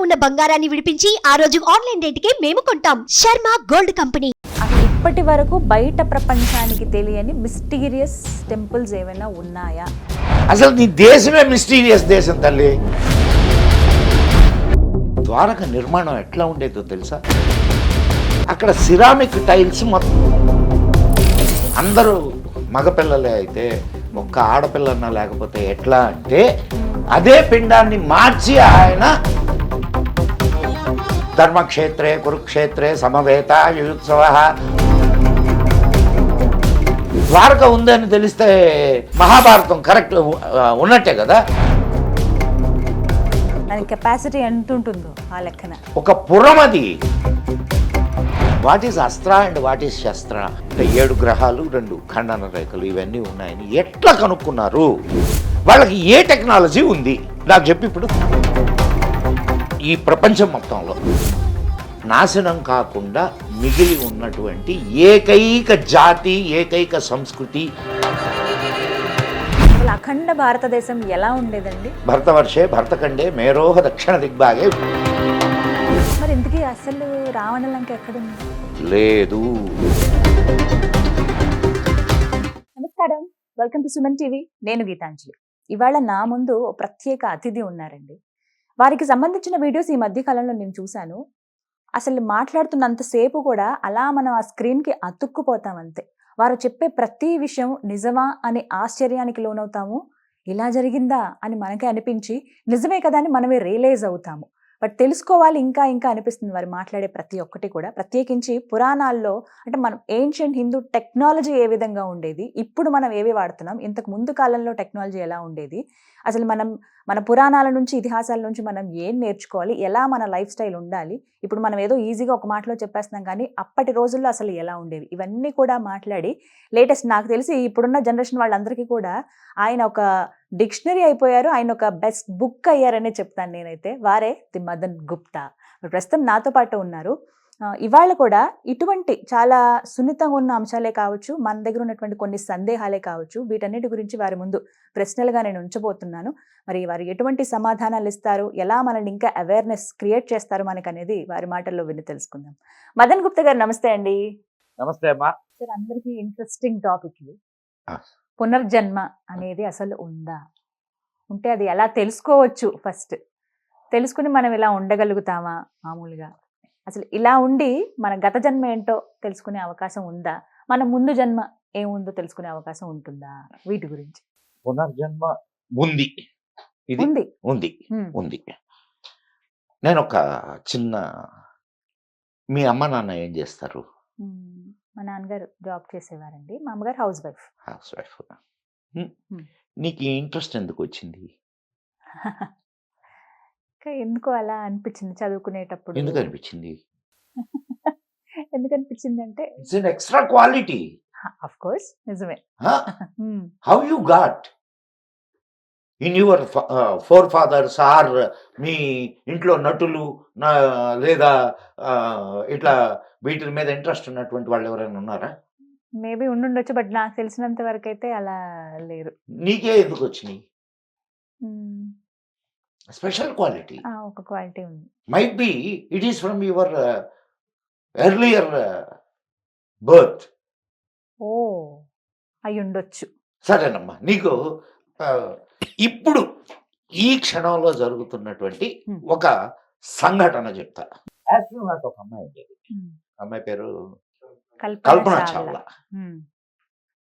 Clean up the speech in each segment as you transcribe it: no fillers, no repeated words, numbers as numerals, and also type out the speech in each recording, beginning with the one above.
ఉన్న బంగారాన్ని విడిపించి ఆ రోజు ఆన్లైన్ రేటుకే మేము కొంటాం. Sharma gold company. అసలు ఇప్పటి వరకు బయట ప్రపంచానికి తెలియని మిస్టీరియస్ టెంపుల్స్ ఏమైనా ఉన్నాయా? అసలు నీ దేశమే మిస్టీరియస్ దేశం తల్లి. ద్వారక నిర్మాణం ఎట్లా ఉండేదో తెలుసా? అక్కడ సిరామిక్ టైల్స్ మొత్తం అందరూ మగపిల్లలే అయితే ఒక్క ఆడపిల్లన్నా లేకపోతే ఎట్లా అంటే అదే పిండాన్ని మార్చి ఆయన ధర్మక్షేత్రే కురుక్షేత్రే సమవేత యుయుత్సవ ద్వారక ఉందని తెలిస్తే మహాభారతం కరెక్ట్ ఉన్నట్టే కదా. దాని కెపాసిటీ ఎంత ఉంటుందో ఆ లెక్కన. ఒక పురం అది. What is astra and what is shastra? 7 గ్రహాలు 2 ఖండన రేఖలు ఇవన్నీ ఉన్నాయని ఎట్లా కనుక్కున్నారు? వాళ్ళకి ఏ టెక్నాలజీ ఉంది నాకు చెప్పి. ఇప్పుడు ఈ ప్రపంచం మొత్తంలో నాశనం కాకుండా మిగిలి ఉన్నటువంటి ఏకైక జాతి, ఏకైక సంస్కృతి అఖండ భారతదేశం ఎలా ఉండేదండి? భరతవర్షే భరతఖండే మేరోహ దక్షిణ దిగ్భాగే. మరి ఇంతకీ అసలు రావణ లంక ఎక్కడుంది? లేదు. నమస్కారం, వెల్కమ్ టు సుమన్ టీవీ. నేను గీతాంజలి. ఇవాళ నా ముందు ప్రత్యేక అతిథి ఉన్నారండి. వారికి సంబంధించిన వీడియోస్ ఈ మధ్య కాలంలో నేను చూశాను. అసలు మాట్లాడుతున్నంతసేపు కూడా అలా మనం ఆ స్క్రీన్కి అతుక్కుపోతాం అంతే. వారు చెప్పే ప్రతి విషయం నిజమా అని ఆశ్చర్యానికి లోనవుతాము. ఇలా జరిగిందా అని మనకే అనిపించి నిజమే కదా అని మనమే రియలైజ్ అవుతాము. బట్ తెలుసుకోవాలి ఇంకా ఇంకా అనిపిస్తుంది వారు మాట్లాడే ప్రతి ఒక్కటి కూడా. ప్రత్యేకించి పురాణాల్లో అంటే మనం ఏన్షియంట్ హిందూ టెక్నాలజీ ఏ విధంగా ఉండేది, ఇప్పుడు మనం ఏవి వాడుతున్నాం, ఇంతకు ముందు కాలంలో టెక్నాలజీ ఎలా ఉండేది, అసలు మన పురాణాల నుంచి ఇతిహాసాల నుంచి మనం ఏం నేర్చుకోవాలి, ఎలా మన లైఫ్ స్టైల్ ఉండాలి, ఇప్పుడు మనం ఏదో ఈజీగా ఒక మాటలో చెప్పేస్తున్నాం కానీ అప్పటి రోజుల్లో అసలు ఎలా ఉండేవి, ఇవన్నీ కూడా మాట్లాడి లేటెస్ట్ నాకు తెలిసి ఇప్పుడున్న జనరేషన్ వాళ్ళందరికీ కూడా ఆయన ఒక డిక్షనరీ అయిపోయారు. ఆయన ఒక బెస్ట్ బుక్ అయ్యారనే చెప్తాను నేనైతే. వారే ది మదన్ గుప్తా. ప్రస్తుతం నాతో పాటు ఉన్నారు. ఇవాళ కూడా ఇటువంటి చాలా సున్నితంగా ఉన్న అంశాలే కావచ్చు, మన దగ్గర ఉన్నటువంటి కొన్ని సందేహాలే కావచ్చు, వీటన్నిటి గురించి వారి ముందు ప్రశ్నలుగా నేను ఉంచబోతున్నాను. మరి వారు ఎటువంటి సమాధానాలు ఇస్తారు, ఎలా మనల్ని ఇంకా అవేర్నెస్ క్రియేట్ చేస్తారు మనకు అనేది వారి మాటల్లో విని తెలుసుకుందాం. మదన్ గుప్తా గారు నమస్తే అండి. నమస్తే అమ్మా. సార్, అందరికీ ఇంట్రెస్టింగ్ టాపిక్ ఇది. పునర్జన్మ అనేది అసలు ఉందా, ఉంటే అది ఎలా తెలుసుకోవచ్చు, ఫస్ట్ తెలుసుకుని మనం ఇలా ఉండగలుగుతామా మామూలుగా, అసలు ఇలా ఉండి మన గత జన్మ ఏంటో తెలుసుకునే అవకాశం ఉందా, మన ముందు జన్మ ఏముందో తెలుసుకునే అవకాశం ఉంటుందా, వీటి గురించి. పునర్జన్మ ఉంది. ఇది ఉంది. నేను ఒక చిన్న, మీ అమ్మ నాన్న ఏం చేస్తారు? మా నాన్నగారు జాబ్ చేసేవారండి, మా అమ్మగారు హౌస్ వైఫ్. నీకు ఇంట్రెస్ట్ ఎందుకు వచ్చింది? ఎందుకో అలా అనిపించింది చదువుకునేటప్పుడు. ఎందుకు అనిపించింది? ఎందుకు అనిపించింది అంటే it's an extra quality. Of course నిజమే. How you got in your forefathers or మీ ఇంట్లో నటులు లేదా ఇట్లా వీటి మీద ఇంట్రెస్ట్ ఉన్నటువంటి వాళ్ళు ఎవరైనా ఉన్నారా? మేబీ ఉండుండొచ్చు, బట్ నాకు తెలిసినంత వరకు అయితే అలా లేరు. నీకే ఎందుకు వచ్చినాయి? స్పెషల్ క్వాలిటీ, ఒక క్వాలిటీ ఉంది. Might be it is from your earlier birth. ఓ, అయి ఉండొచ్చు. సరేనమ్మా, నీకు ఇప్పుడు ఈ క్షణంలో జరుగుతున్నటువంటి ఒక సంఘటన చెప్తా. నాకు ఒక అమ్మాయి ఉండేది. అమ్మాయి పేరు కల్పన చావ్లా.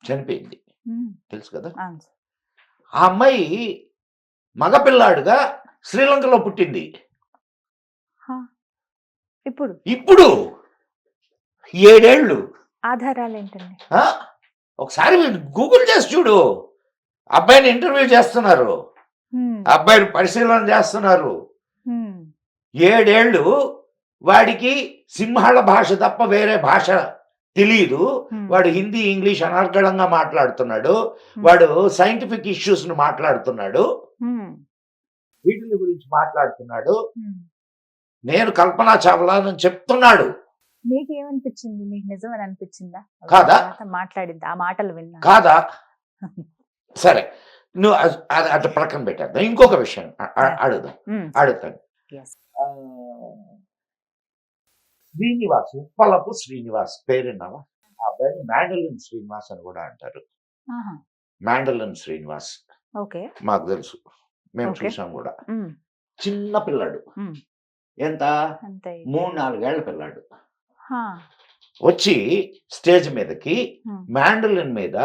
చనిపోయింది, తెలుసు కదా. ఆ అమ్మాయి మగపిల్లాడుగా శ్రీలంకలో పుట్టింది. ఇప్పుడు 7 ఏళ్ళు. ఆధారాలు ఏంటండి? ఒకసారి గూగుల్ చేసి చూడు. అబ్బాయిని ఇంటర్వ్యూ చేస్తున్నారు, అబ్బాయిని పరిశీలన చేస్తున్నారు. 7 ఏళ్ళు వాడికి సింహాళ భాష తప్ప వేరే భాష తెలియదు. వాడు హిందీ ఇంగ్లీష్ అనర్గళంగా మాట్లాడుతున్నాడు. వాడు సైంటిఫిక్ ఇష్యూస్ ను మాట్లాడుతున్నాడు, వీటిని గురించి మాట్లాడుతున్నాడు. నేను కల్పన చావ్లా అని చెప్తున్నాడు. మీకు ఏమనిపించింది? మీకు నిజమని అనిపించిందా? కాదా? మాట్లాడింది ఆ మాటలు విన్నా కాదా? సరే, నువ్వు అటు ప్రక్కన పెట్టేద్దాం. ఇంకొక విషయం అడుగుతాను. శ్రీనివాస్, ఉప్పలపు శ్రీనివాస్ పేరున్నావా? ఆ అబ్బాయిని మ్యాండలిన్ శ్రీనివాస్ అని కూడా అంటారు. ఆహా. Mandolin Srinivas okay. మాకు తెలుసు, మేము ఓకే. చూసాం కూడా. ఉమ్, చిన్న పిల్లాడు, ఉమ్. ఎంత అంతే. 3-4 ఏళ్ల పిల్లాడు హా. వచ్చి స్టేజ్ మీదకి ఉమ్. మ్యాండలిన్ మీద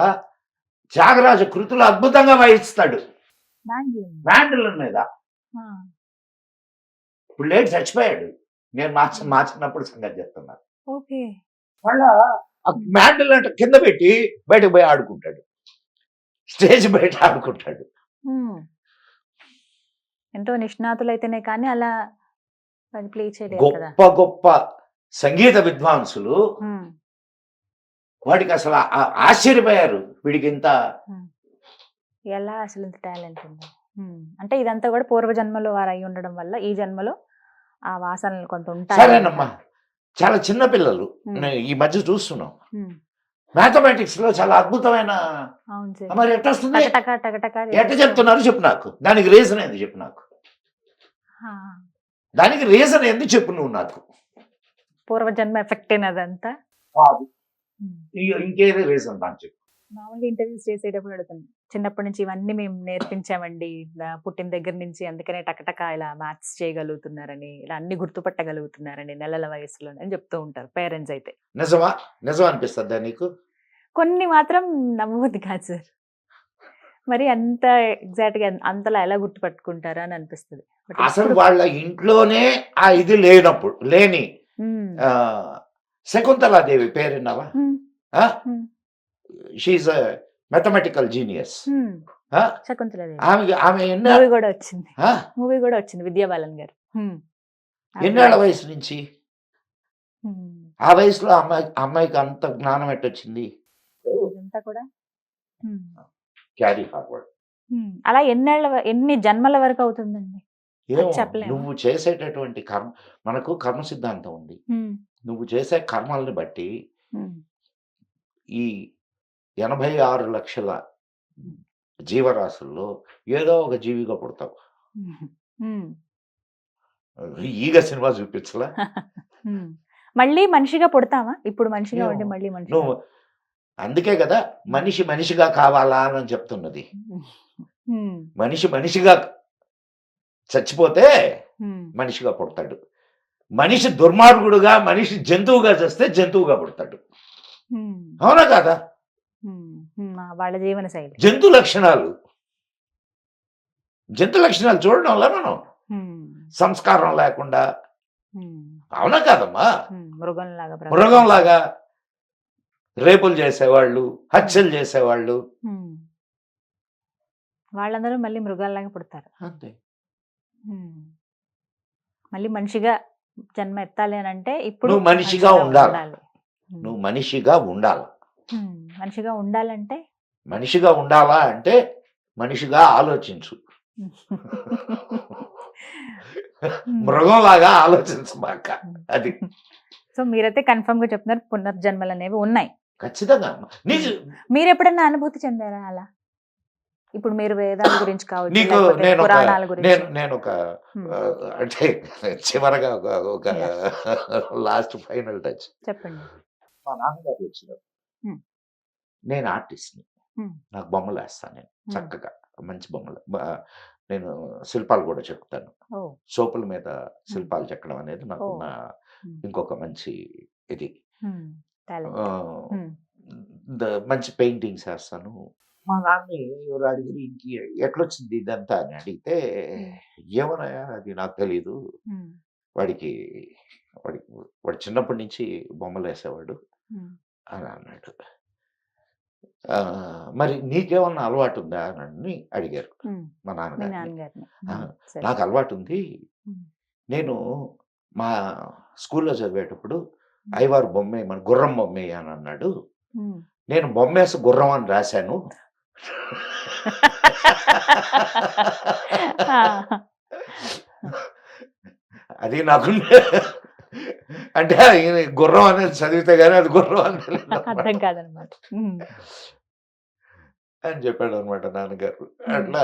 త్యాగరాజ కృతులు అద్భుతంగా వాయిస్తాడు. మ్యాండ్లిన్. మ్యాండలిన్ మీద. హా. ఇప్పుడు లేట్ చచ్చిపోయాడు. నేను మార్చినప్పుడు సంగతి చెప్తున్నాను. ఓకే. మళ్ళా ఆ మ్యాండలిన్ అంటే కింద పెట్టి బయటకు పోయి ఆడుకుంటాడు, స్టేజ్ బయట ఆడుకుంటాడు. ఉమ్. ఎంతో నిష్ణాతులైతేనే కానీ అలా అది ప్లే చేయలేదు కదా. గొప్ప గొప్ప సంగీత విద్వాంసులు ఉమ్, వాడికి అసలు ఆశ్చర్యపోయారు, వీడికి ఇంత. ఎలా అసలు ఇంత టాలెంట్ ఉంది. అంటే ఇదంతా కూడా పూర్వజన్మలో వారు అయి ఉండడం వల్ల ఈ జన్మలో ఆ వాసనలు కొంత ఉంటాయి. సరేనమ్మా, చాలా చిన్న పిల్లలు ఈ మధ్య చూస్తున్నాం, మ్యాథమెటిక్స్ లో చాలా అద్భుతమైన. అవును సార్. మరి ఎట్ట వస్తుంది, టకటక టకటక ఎట్ట చెప్తున్నారు చెప్పు నాకు, దానికి రీజన్ ఏంది చెప్పు నాకు, హా. దానికి రీజన్ ఏంది చెప్పు నువ్వు నాకు. పూర్వజన్మ ఎఫెక్ట్ అదంతా. కాదు, ఇంకేదే రీజన్ నాకు చెప్పు. మామూలుగా ఇంటర్వ్యూస్ చేసేటప్పుడు అడుగుతాను, చిన్నప్పటి నుంచి ఇవన్నీ మేము నేర్పించామండి పుట్టిన దగ్గర నుంచి, అందుకనే టకటక ఇలా మ్యాథ్స్ చేయగలుగుతున్నారని, ఇలా అన్ని గుర్తుపట్టగలుగుతున్నారని నెలల వయసులో అని చెప్తూ ఉంటారు పేరెంట్స్ అయితే. నిజమా? నిజం అనిపిస్తుందా నీకు? కొన్ని మాత్రం నమ్మబుద్ధి కాదు సార్. మరి అంత ఎగ్జాక్ట్ గా అంతలా ఎలా గుర్తుపట్టుకుంటారా అని అనిపిస్తుంది. అసలు వాళ్ళ ఇంట్లోనే ఆ ఇది లేని Shakuntala Devi పేరున్నావా? She mathematical genius. Shakuntala Devi ఆమె మూవీ కూడా వచ్చింది. మూవీ కూడా వచ్చింది విద్యాబాలన్ గారు. ఎన్నేళ్ల వయసు నుంచి? ఆ వయసులో అమ్మాయికి అంత జ్ఞానం ఎట్టొచ్చింది? ఇదంతా కూడా క్యారీ ఫార్వర్డ్. అలా ఎన్ని జన్మల వరకు అవుతుందండి చెప్పలేము. నువ్వు చేసేటటువంటి కర్మ, మనకు కర్మ సిద్ధాంతం ఉంది. నువ్వు చేసే కర్మల్ని బట్టి ఈ 86 లక్షల జీవరాశుల్లో ఏదో ఒక జీవిగా పుడతావు. ఈగ సినిమా చూపించలా? మళ్ళీ మనిషిగా పుడతావా? ఇప్పుడు మనిషిగా ఉండి మళ్ళీ మనిషి. నువ్వు అందుకే కదా మనిషిగా కావాలా అని చెప్తున్నది. మనిషిగా చచ్చిపోతే మనిషిగా పుడతాడు. మనిషి దుర్మార్గుడుగా, మనిషి జంతువుగా చేస్తే జంతువుగా పుడతాడు. అవునా కాదా? వాళ్ళ జీవన శైలి, జంతు లక్షణాలు చూడడం వల్ల మనం సంస్కారం లేకుండా, అవునా కాదమ్మా, మృగంలాగా రేపులు చేసేవాళ్ళు, హత్యలు చేసేవాళ్ళు, వాళ్ళందరూ మళ్ళీ మృగాల్లాగా పుడతారు. అంతే. మళ్ళీ మనిషిగా జన్మ ఎత్తాలి అని అంటే ఇప్పుడు నువ్వు మనిషిగా ఉండాలి. నువ్వు మనిషిగా ఉండాలి. మనిషిగా ఉండాలంటే, మనిషిగా ఉండాలా అంటే మనిషిగా ఆలోచించు, మృగంలాగా ఆలోచించు మాక. అది. సో మీరైతే కన్ఫర్మ్ గా చెప్తున్నారు పునర్జన్మలు అనేవి ఉన్నాయి. ఖచ్చితంగా. మీరు ఎప్పుడన్నా అనుభూతి చెందారా అలా? ఇప్పుడు మీరు వేదాల గురించి కావచ్చు, పురాణాల గురించి. నేను ఒక అంటే చివరగా ఒక లాస్ట్ ఫైనల్ టచ్ చెప్పండి. మా నాన్నగారు వచ్చినారు. నేను ఆర్టిస్ట్ని, నాకు బొమ్మలు వేస్తాను. నేను చక్కగా మంచి బొమ్మలు, నేను శిల్పాలు కూడా చెక్కుతాను. సోపుల మీద శిల్పాలు చెక్కడం అనేది నాకున్న ఇంకొక మంచి ఇది. మంచి పెయింటింగ్స్ వేస్తాను. మా నాన్న ఎవరు అడిగిరి ఇంక ఎట్లొచ్చింది ఇదంతా అని అడిగితే, ఏమన్నాయా అది నాకు తెలీదు, వాడు చిన్నప్పటి నుంచి బొమ్మలు వేసేవాడు అని అన్నాడు. మరి నీకేమన్నా అలవాటు ఉందా అని అడిగారు మా నాన్నగారు. నాకు అలవాటు ఉంది, నేను మా స్కూల్లో చదివేటప్పుడు అయ్యవారు బొమ్మే, మన గుర్రం బొమ్మే అని అన్నాడు. నేను బొమ్మేసి గుర్రం అని రాశాను. అది నాకు అంటే గుర్రం అనేది చదివితే గానీ అది గుర్రం అనేది అర్థం కాదనమాట అని చెప్పాడు అనమాట నాన్నగారు. అట్లా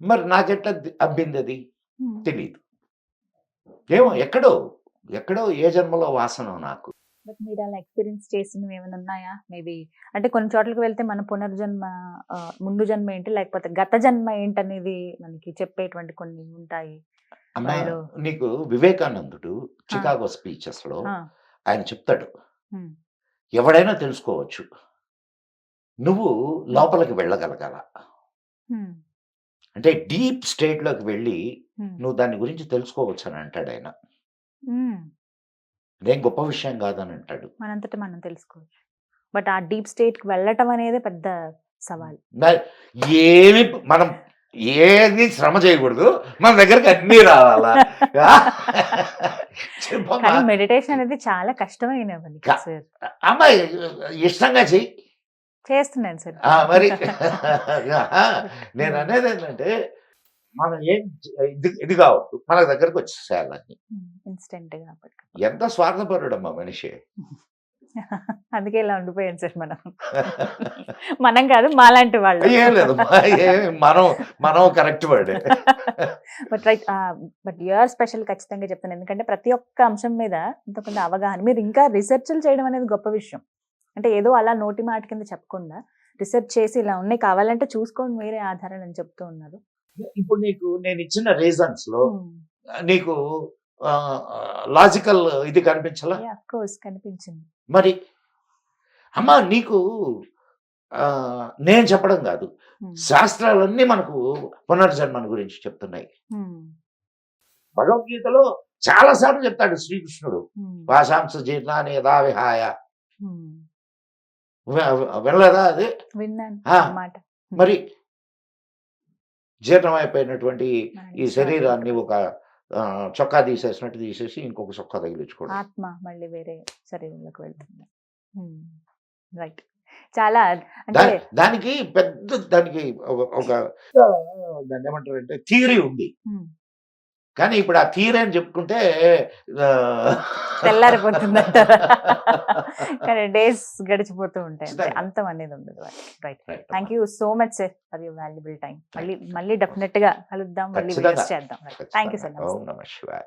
మరి నాకెట్లా అబ్బింది అది తెలియదు. ఏమో ఎక్కడో ఎక్కడో ఏ జన్మలో వాసన నాకు. బట్ మీరు అలా ఎక్స్పీరియన్స్ చేసినవి ఏమైనా ఉన్నాయా? మేబీ అంటే కొన్ని చోట్లకి వెళ్తే మన పునర్జన్మ ముందు జన్మ ఏంటి, లేకపోతే గత జన్మ ఏంటనేది మనకి చెప్పేటువంటి కొన్ని ఉంటాయి. అమ్మా వాళ్ళు నీకు వివేకానందుడు చికాగో స్పీచెస్ లో ఆ, ఆయన చెప్తాడు, ఉమ్, ఎవడైనా తెలుసుకోవచ్చు, నువ్వు లోపలికి వెళ్ళగలగాల. ఉమ్, అంటే డీప్ స్టేట్ లోకి వెళ్ళి ఉమ్, నువ్వు దాని గురించి తెలుసుకోవచ్చు అని అంటాడు ఆయన. ఉమ్. అదేం గొప్ప విషయం కాదని అంటాడు. మనంతట మనం తెలుసుకోవచ్చు. బట్ ఆ డీప్ స్టేట్ కి వెళ్ళటం అనేది పెద్ద సవాల్. దా- ఏమి మనం ఏది శ్రమ చేయకూడదు, మన దగ్గరికి అన్ని రావాలా. చెప్పమ్మా. కానీ మెడిటేషన్ అనేది చాలా కష్టమైన పని కా- సార్. అమ్మాయి ఇష్టంగా చెయ్యి. చేస్తున్నాను సార్. మరి నేను అనేది ఏంటంటే మనం ఏం ఇది కావద్దు, మన దగ్గరకు వచ్చేసేయాలని. ఇన్స్టెంట్ గా అప్పటికి. ఎంత స్వార్థపరుడమ్మా మనిషి. అందుకే ఇలా ఉండిపోయాను సార్ మనం. మనం కాదు, మాలాంటి వాళ్ళు. ఏం లేదు, మనం మనం correct word. But right, but you are special ఖచ్చితంగా చెప్తాను. ఎందుకంటే ప్రతి ఒక్క అంశం మీద ఇంత కొంత అవగాహన, మీరు ఇంకా రీసెర్చ్లు చేయడం అనేది గొప్ప విషయం. అంటే ఏదో అలా నోటి మాట కింద చెప్పకుండా రీసెర్చ్ చేసి ఇలా ఉన్నాయి, కావాలంటే చూసుకోండి మీరే ఆధారాలు అని చెప్తూ ఉన్నారు. ఇప్పుడు నీకు నేను ఇచ్చిన రీజన్స్ లో నీకు లాజికల్ ఇది కనిపించలా? ఆఫ్ కోర్స్ కనిపించింది. మరి అమ్మా నీకు నేను చెప్పడం కాదు, శాస్త్రాలన్నీ మనకు పునర్జన్మను గురించి చెప్తున్నాయి. భగవద్గీతలో చాలా సార్లు చెప్తాడు శ్రీకృష్ణుడు, వాసాంస జీర్ణాన్ని యథా విహాయ. వినలేదా అది? విన్నాను ఆ. అన్నమాట. మరి జీర్ణమైపోయినటువంటి ఈ శరీరాన్ని ఒక చొక్కా తీసేసినట్టు తీసేసి ఇంకొక చొక్కా తగిలించుకోవడం. ఆత్మ మళ్ళీ వేరే శరీరంలోకి వెళ్తుంది. రైట్. చాలా అంటే దానికి పెద్ద దానికి ఒక దాన్ని ఏమంటారంటే థియరీ ఉంది. కానీ ఇప్పుడు ఆ థియరీ అని చెప్పుకుంటే తెల్లారిపోతుందంట. కానీ డేస్ గడిచిపోతూ ఉంటాయి, అంతం అనేది ఉండదు. Right. Thank you so much sir for your valuable time. మళ్ళీ డెఫినెట్ గా కలుద్దాం, మళ్ళీ వీడియోస్ చేద్దాం. Thank you sir. ఓం నమః శివాయ.